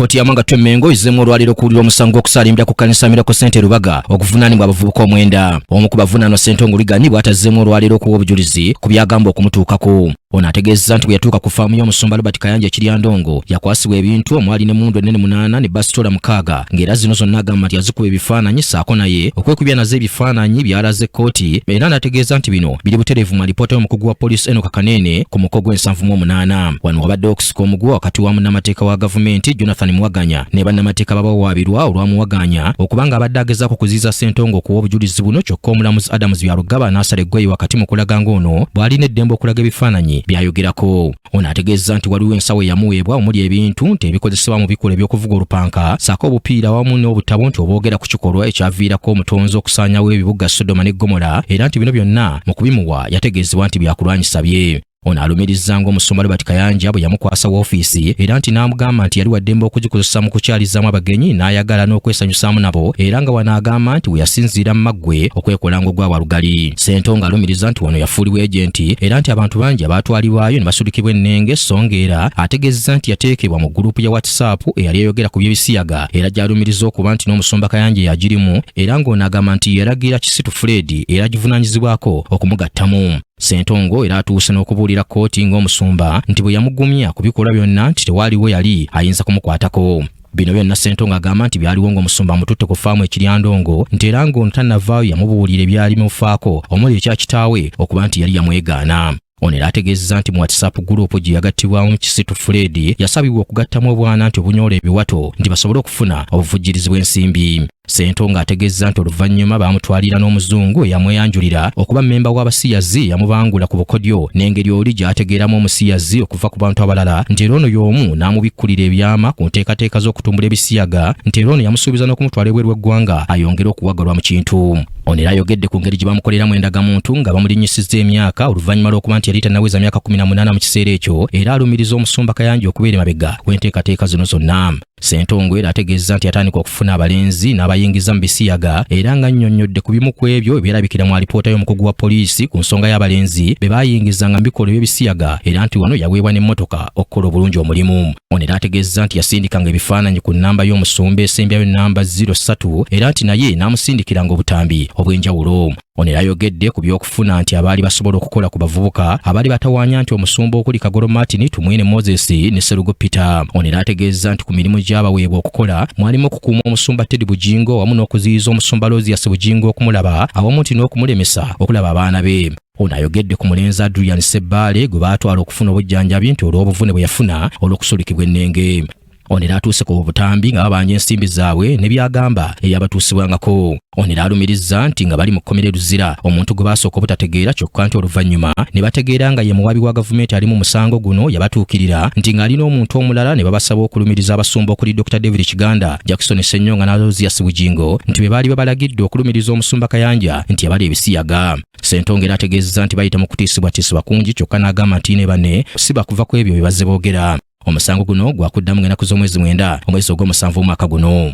Kkooti ya Mwanga Mengo izemu olwaliro kuwulira omusango okusalimbya ku kkanisa Miracle Center Rubaga okuvunaanibwa abavubuka omwenda. Omu ku bavunaanwa Ssentongo Ligani bw'atazzemu olwaliro okuwa obujulizi ku byagamba okumutuukako. Ono ategeezza nti bwe yatuuka ku faamu y'omusumba Robert Kayanja Kiryandongo yakwasibwa ebintu omwali n'emmundu ennene 8 ne basitoola 6 ng'era zino zonna agamba nti yazikuba ebifaananyi ssaako naye okwekubya nazo ebifaananyi byalaze kkooti era n'ategeeza nti bino biri butereevu mu alipoota y'omukugu wa poliisi Enoch Kanene ku muko gw'78. Wano wabadde okusika omuguwa wakati wa munnamateeka wa gavumenti Jonathan Muwaganya ne bannamateeka babawaabirwa olwa Muwaganya okubanga abadde agezaako okuziyiza Ssentongo okuwa obujulizi buno kyokka omulamuzi Adams Byalugaba n'asala eggweyi wakati mu kulaga ng'ono bw'alina eddembe okulaga ebifaananyi byayogerako. Ono ategeezza nti waliwo ensawo eyamuweebwa omuli ebintu nti ebikozesebwa mu bikolwa eby'okuvuga olupanka ssaako obupiira wamu n'obutabo nti oboogera ku kikolwa ekyaviirako omutonzi okusaanyawo ebibuga Sodoma ne Gomora era nti bino byonna mu kubimuwa yategeezebwa nti byakulwanyisa bye. Ono alumirizza ng'omusumba Robert Kayanja bwe yamukwasa woofiisi era nti n'amugamba nti yali wa ddembe okugikozesa mu kukyalizaamu abagenyi n'ayagala n'okwesanyusaamu nabo era nga wanaagamba nti we yasinziira mu maggwe okwekola ng'ogwa walugali. Ssentongo alumiriza nti wano yafuulibwa ejenti era nti abantu bangi abaatwalibwayo ne basudikibwa ennenge so ng'era ategeezza nti yateekebwa mu gurupu ya WhatsApp eyali eyogera ku by'ebisiyaga era gy'alumiriza okuba nti n'omusumba Kayanja yagirimu era ng'ono agamba nti yalagira Kisitu Fred era givunaanyizibwako okumugattamu. Ssentongo era atuuse n'okubuulira kkooti ng'omusumba nti bwe yamugumya ku bikolwa byonna nti tewaliwo yali ayinza kumukwatako. Bino byonna Ssentongo agamba nti byaliwo ng'omusumba amututte ku faamu Ekiryandongo nti era ng'ono tannavaayo yamubuulira ebyali mufaako omuli ekya kitaawe okuba nti yali yamwegaana. Ono era ategeezza nti mu WhatsApp gurupu gye yagattibwamu Kisitu Fred yasabibwa okugattamu obwana nti obunyola ebiwato nti basobole okufuna obuvujjirizi bw'ensimbi. Ssentongo ategeezza nti oluvannyuma baamutwalira n'omuzungu eyamweyanjulira okuba mmemba w'abasiyazi yamubangula ku bukodyo n'engeri oli gy'ategeeramu omusiyazi okuva ku bantu abalala nti era ono y'omu n'amubikkulira ebyama ku nteekateeka z'okutumbula ebisiyaga nti era ono yamusuubiza n'okumutwala ebweru w'eggwanga ayongere okuwagalwa mu kintu. Ono era ayogedde ku ngeri gye bamukoleramu endagamuntu nga bamulinnyisizza emyaka oluvannyuma lw'okuba nti yali tannaweza myaka 18 mu kiseera ekyo era alumiriza omusumba Kayanja okubeera emabega w'enteekateeka zino zonna. Ssentongo era ategeezza nti yatandika okufuna abalenzi n'abayingiza mu bisiyaga era nga nnyonnyodde ku bimu ku ebyo ebyerabikira mu alipoota y'omukugu wa poliisi ku nsonga y'abalenzi be baayingizanga mu bikolwa by'ebisiyaga era nti wano yaweebwa n'emmotoka okukola obulungi omulimu. Ono era ategeezza nti yasindikanga ebifaananyi ku nnamba y'omusumba esembyayo nnamba 03 era nti naye n'amusindikiranga obutambi obw'enjawulo. Ono era ayogedde ku by'okufuna nti abaali basobola okukola ku bavubuka abaali batawaanya nti omusumba okuli Kagolo Martin, Tumwine Moses ne Serugo Peter. Ono era ategeezza nti ku mirimu gy'abaweebwa okukola mwalimu okukuuma omusumba Teddy Bujingo wamu n'okuziyiza omusumba Lozias Bujingo okumulaba awamu nti n'okumulemesa okulaba abaana be. Ono ayogedde ku mulenzi Adrian Sebbale gwe baatwala okufuna obujjanjabi nti olw'obuvune bwe yafuna olw'okusulikibwa ennenge. Ono era atuuse ku butambi nga babanja ensimbi zaabwe ne byagamba eyabatuusibwangako. Ono era alumirizza nti nga bali mu kkomera Luzira omuntu gwe baasooka obutategeera kyokka nti oluvannyuma ne bategeera nga ye muwabi wa gavumenti ali mu musango guno yabatuukirira nti ng'alina omuntu omulala ne babasaba okulumiriza abasumba okuli Dr. David Kiganda, Jackson Ssenyonga na Lozias Bujingo nti be baali babalagidde okulumiriza omusumba Kayanja nti yabali ebisiyaga. Ssentongo era ategeezza nti bayita mu kutiisibwatiisibwa kungi kyokka n'agamba nti ne banne si bakuva ku ebyo bye bazze boogera. Omusango guno gwakuddamu ng'ennaku z'omwezi 9 omwezi ogw'omusanvu omwaka guno.